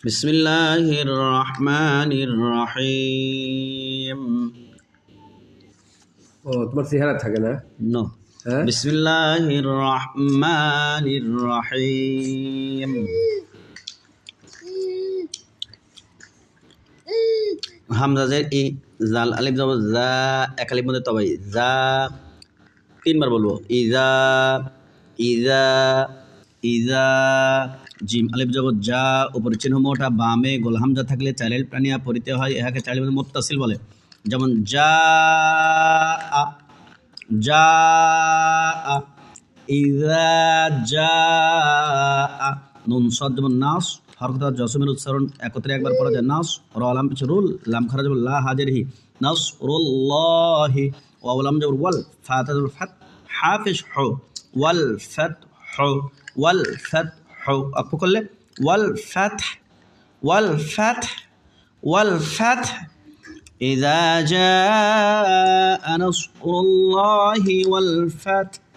বিসমিল্লাহির রহমানির রহিম। ও তোমার চেহারা থাকে না? নো, হ্যাঁ, বিসমিল্লাহির রহমানির রহিম। হামজা জের ই, জাল আলিফ জবর জা, এক আলিফ মধ্যে তবাই জা, তিনবার বলবো ইজা ইজা ইজা। জিম আলিফ জবর যা, উপরে চিহ্ন মোটা, বামে গোল হামজা থাকলে চাইলের প্রাণিয়া পড়িতে হয়, এহাকে চাইলের মধ্যে মুত্তাসিল বলে। যেমন যা আ, যা আ, ইজা যা আ। নুন সদ যেমন নাস, হরকত জসমের উচ্চারণ একত্রে একবার পড়া যায় নাস, র লাম পিছু রুল, লাম খারা যেমন লা হাজের হি, নাস রুল্লাহি, ওয়ালাম যেমন ওয়াল, ফাতা যেমন ফাত, হাফিজ হো, ওয়াল ফাত হো, ওয়াল ফাত হো। অক্ষ করলে ওয়াল ফাত, ওয়াল ফাত, ওয়াল ফাত। إذا جاء نصر الله والفتح